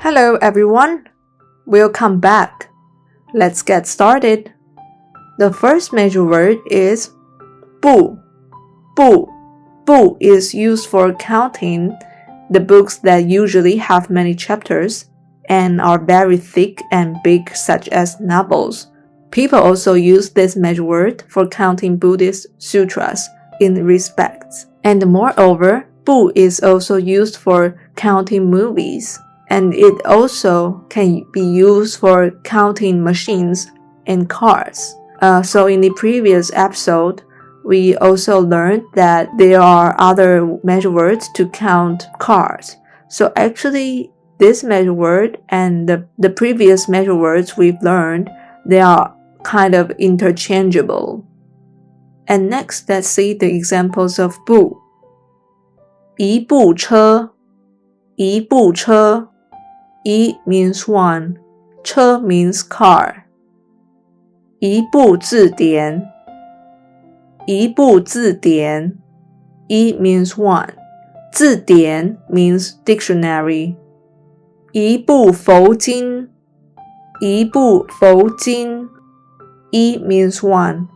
Hello everyone, welcome back. Let's get started. The first measure word is 部. 部 is used for counting the books that usually have many chapters and are very thick and big, such as novels. People also use this measure word for counting Buddhist sutras in respects. And moreover, 部 is also used for counting movies, and it also can be used for counting machines and cars. So in the previous episode, we also learned that there are other measure words to count cars. So actually, this measure word and the previous measure words we've learned, they are kind of interchangeable. And next, let's see the examples of 部. 一部车, 一部车. 一 means one, 车 means car. 一部字典, 一部字典. 一 means one, 字典 means dictionary. 一部佛经, 一部佛经. 一 means one,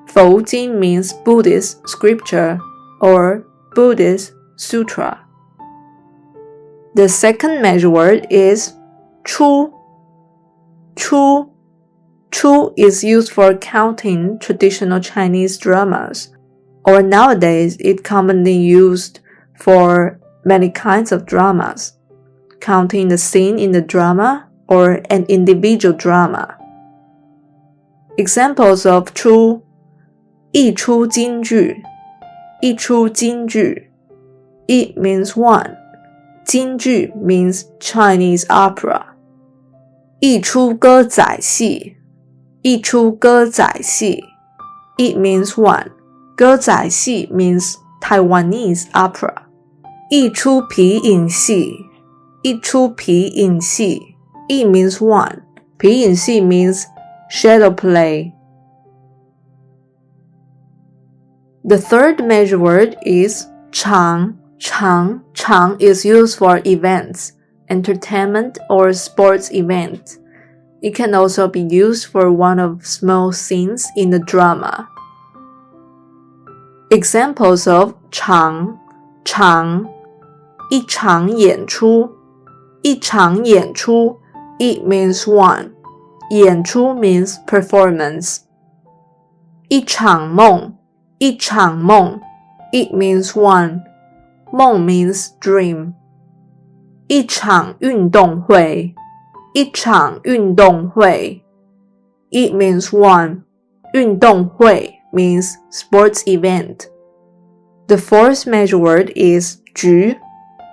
佛经 means Buddhist scripture or Buddhist sutra. The second measure word is 出. 出 is used for counting traditional Chinese dramas, or nowadays it's commonly used for many kinds of dramas, counting the scene in the drama or an individual drama. Examples of 出: 一出京剧, 一出京剧. 一 means one, 京剧 means Chinese opera. 一出歌仔戏, 一出歌仔戏. 一 means one, 歌仔戏 means Taiwanese opera. 一出皮影戏, 一出皮影戏. 一 means one, 皮影戏 means shadow play. The third measure word is chǎng. Chǎng is used for events, entertainment, or sports events. It can also be used for one of small scenes in the drama. Examples of chǎng. 一场演出, 一场演出. It means one. 演出 means performance. 一场梦, 一场梦. It means one. 梦 means dream. 一场运动会, 一场运动会. It means one. 运动会 means sports event. The fourth measure word is 局.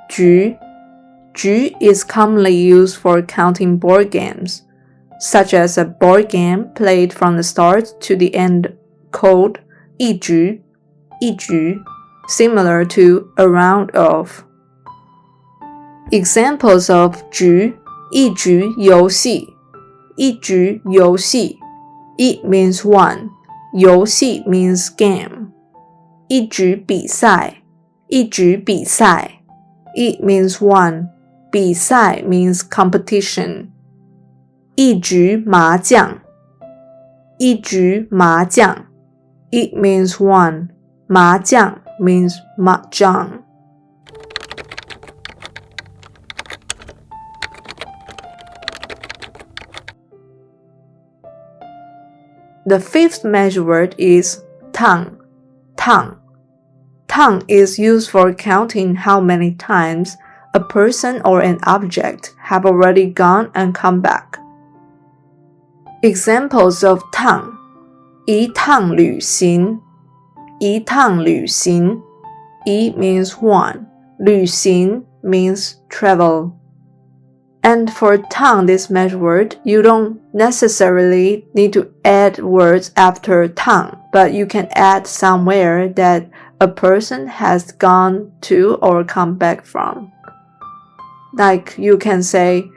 局 is commonly used for counting board games, such as a board game played from the start to the end called 一局, similar to a round of. Examples of 局: 一局游戏, 一局游戏. It means one. 游戏 means game. 一局比赛, 一局比赛. It means one. 比赛 means competition. 一局麻将, 一局麻将. It means one. 麻将 means mahjong. The fifth measure word is tàng. Tàng is used for counting how many times a person or an object have already gone and come back. Examples of 趟: 一趟旅行, 一趟旅行. 一 means one. 旅行 means travel. And for 趟 this measure word, you don't necessarily need to add words after 趟, but you can add somewhere that a person has gone to or come back from. Like you can say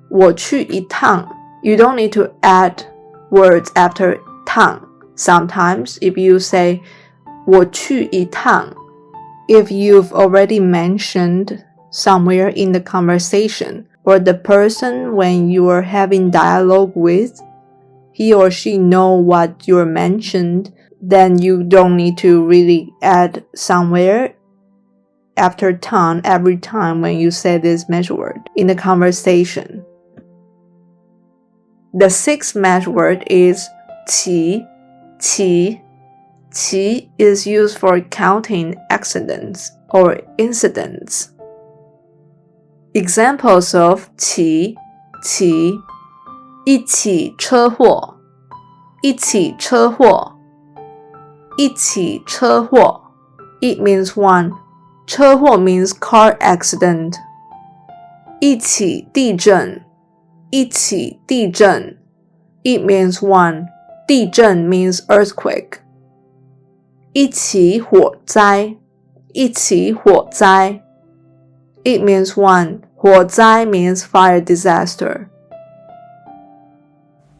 我去一趟. You don't need to add words after 趟. Sometimes if you say 我去一趟, if you've already mentioned somewhere in the conversation or the person when you are having dialogue with, he or she know what you're mentioned, then you don't need to really add somewhere after tàng every time when you say this measure word in the conversation. The sixth measure word is qì. Qì is used for counting accidents or incidents. Examples of 起一起车祸一起车祸一起车祸 It means one. 车祸 means car accident. 一起地震一起地震 It means one. 地震 means earthquake. 一起火灾一起火灾 It means one. 火灾 means fire disaster.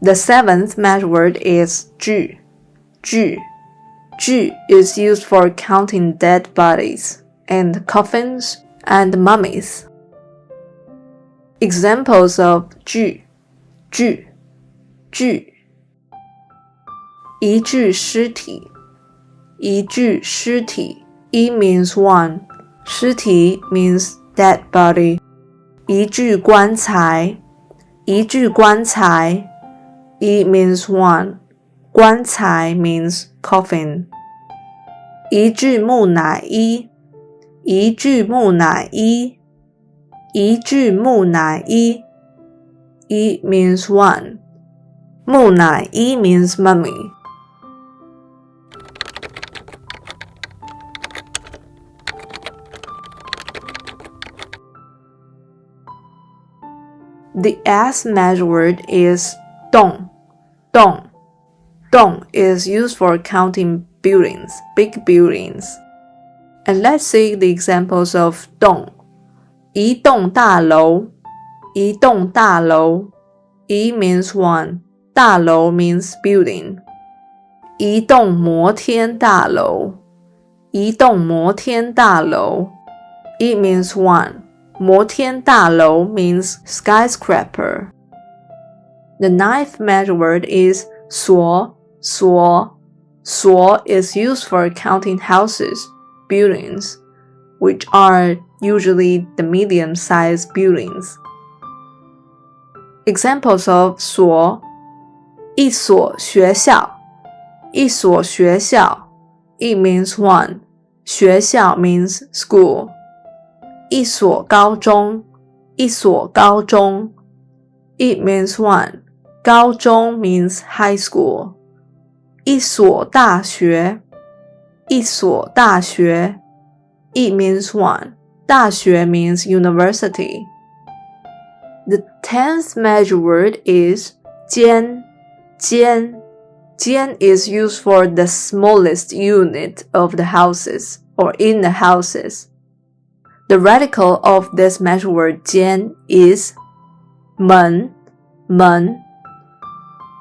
The seventh measure word is 句is used for counting dead bodies and coffins and mummies. Examples of 句一具尸体一具尸体 It means one. 尸体 means dead body. 一具棺材一具棺材 It means one. 棺材 means coffin. 一具木乃伊一具木乃伊一具木乃伊 It means one. 木乃伊 means mummy. The eighth measure word is 栋is used for counting buildings, big buildings. And let's see the examples of 栋一栋大楼一栋大楼 It means one. 大楼 means building. 一栋摩天大楼一栋摩天大楼 It means one. 摩天大楼 means skyscraper. The ninth measure word is 所is used for counting houses, buildings, which are usually the medium-sized buildings. Examples of 所一所学校一所学校 It means one. 学校 means school. 一所高中一所高中 It means one. 高中 means high school. 一所大学一所大学 It means one. 大学 means university. The 10th measure word is 间is used for the smallest unit of the houses or in the houses. The radical of this measure word 间 is 门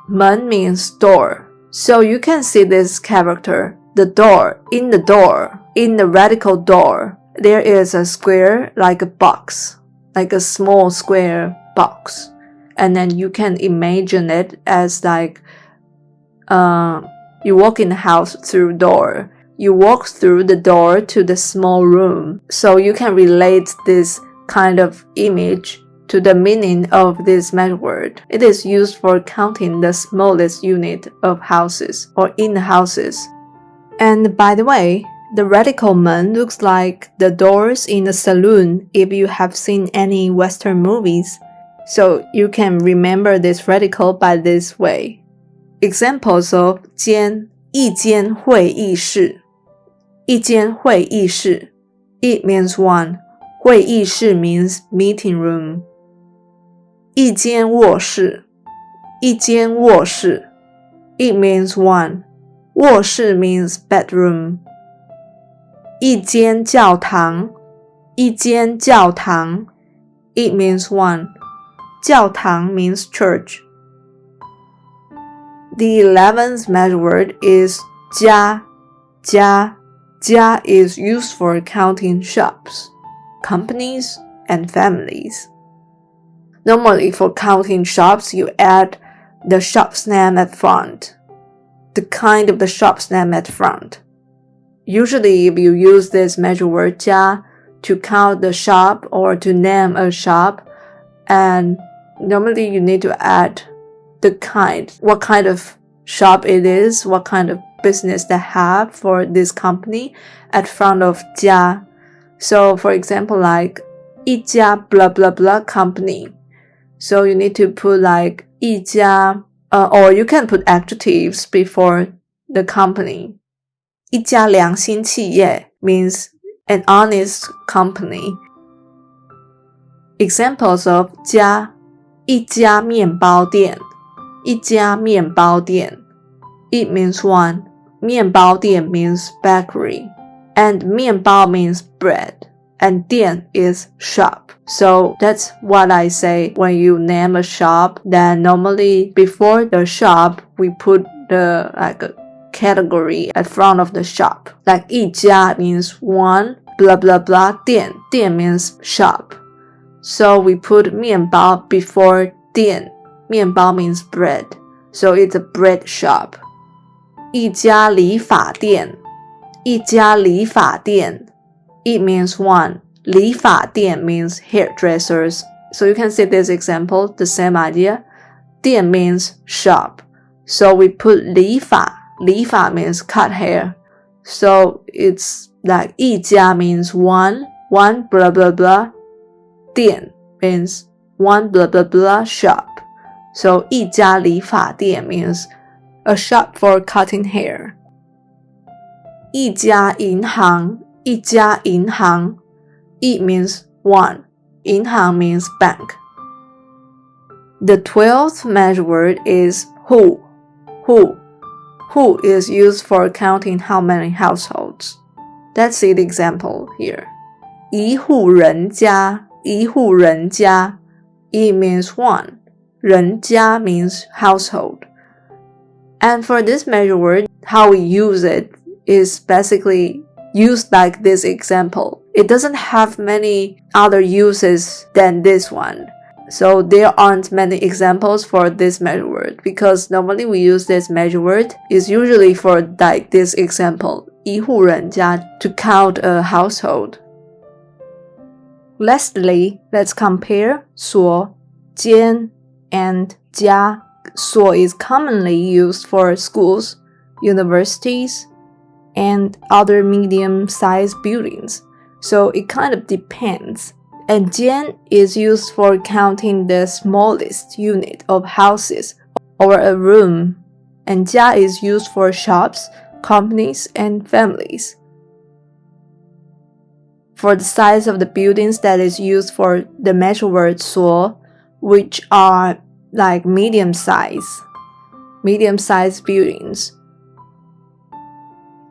means door. So you can see this character, the door, in the radical door, there is a square like a box, like a small square box. And then you can imagine it as like, you walk in the house through door. You walk through the door to the small room. So you can relate this kind of image to the meaning of this measure word. It is used for counting the smallest unit of houses or in the houses. And by the way, the radical 门 looks like the doors in a saloon if you have seen any Western movies. So you can remember this radical by this way. Examples of 间一间会议室一间会议室 It means one. 会议室 means meeting room. 一间卧室一间卧室 It means one. 卧室 means bedroom. 一间教堂一间教堂 It means one. 教堂 means church. The 11th measure word is 家is used for counting shops, companies, and families. Normally, for counting shops, you add the shop's name at front, the kind of the shop's name at front. Usually, if you use this measure word 加 to count the shop or to name a shop, and normally you need to add the kind, what kind of shop it is, what kind of business they have for this company at front of 家. So, for example, like 一家 blah blah blah company. So you need to put like 一家, or you can put adjectives before the company. 一家良心企业 means an honest company. Examples of 家一家面包店一家面包店 It means one. 面包店 means bakery. And 面包 means bread. And 店 is shop. So that's what I say when you name a shop. Then normally before the shop, we put the like a category at front of the shop. Like 一家 means one, blah blah blah 店 店 means shop. So we put 面包 before 店. 面包 means bread. So it's a bread shop. 一家理发店一家理发店 It means one. 理发店 means hairdressers. So you can see this example, the same idea. 店 means shop. So we put 理发. 理发 means cut hair. So it's like 一家 means one blah blah blah. 店 means one blah blah blah shop. So 一家理发店 means a shop for cutting hair. 一家银行一家银行 It means one. 银行 means bank. The 12th measure word is who. Who is used for counting how many households. Let's see the example here. 一户人家一户人家 It means one. 人家 means household. And for this measure word, how we use it is basically used like this example. It doesn't have many other uses than this one. So there aren't many examples for this measure word because normally we use this measure word is usually for like this example, 一户人家 to count a household. Lastly, let's compare 所, 间, and 家. 所 is commonly used for schools, universities, and other medium-sized buildings. So it kind of depends. And 间 is used for counting the smallest unit of houses or a room. And 家 is used for shops, companies, and families. For the size of the buildings that is used for the measure word 所, which are like medium-sized buildings.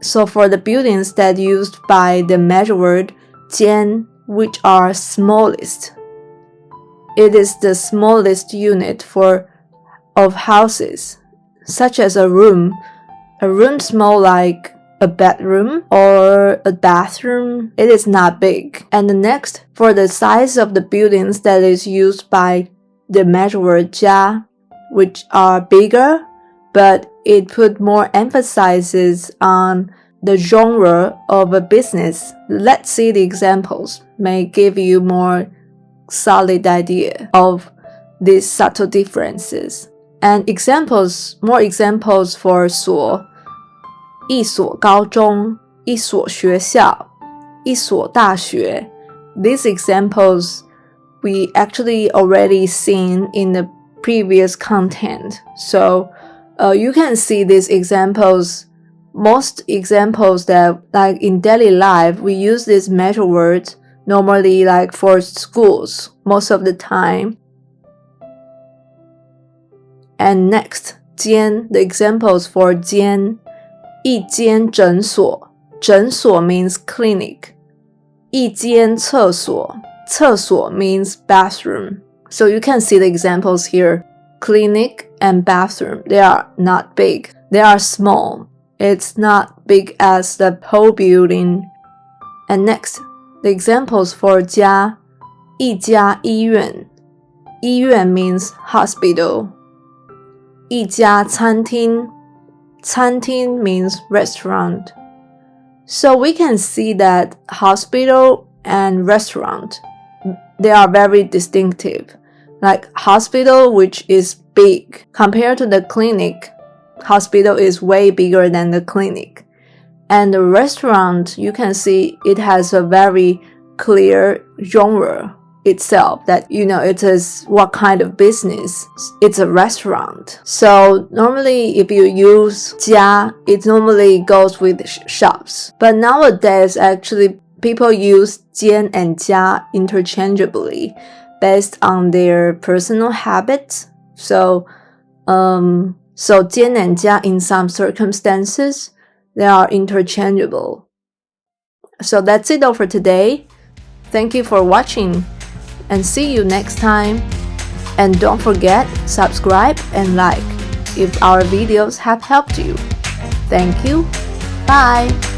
So for the buildings that used by the measure word 间, which are smallest, it is the smallest unit of houses, such as a room small like a bedroom or a bathroom. It is not big. And the next, for the size of the buildings that is used by the measure word 家, which are bigger, but it put more emphasis on the genre of a business. Let's see the examples, may give you more solid idea of these subtle differences. And more examples for 所, 一所高中, 一所学校, 一所大学. These examples we actually already seen in the previous content. So you can see these examples, most examples that like in daily life, we use these measure words normally like for schools most of the time. And next, 间, the examples for 间, 一间诊所, 诊所 means clinic. 一间厕所, 厕所 means bathroom. So you can see the examples here. Clinic and bathroom, they are not big. They are small. It's not big as the whole building. And next, the examples for 家, 一家医院,医院 means hospital. 一家餐厅 餐厅 means restaurant. So we can see that hospital and restaurant, they are very distinctive. Like hospital, which is big. Compared to the clinic, hospital is way bigger than the clinic. And the restaurant, you can see it has a very clear genre itself that, it is what kind of business. It's a restaurant. So normally if you use 家, it normally goes with shops. But nowadays, actually, people use 间 and 家 interchangeably based on their personal habits. So 间 and 家 in some circumstances, they are interchangeable. So that's it all for today. Thank you for watching and see you next time. And don't forget, subscribe and like if our videos have helped you. Thank you. Bye.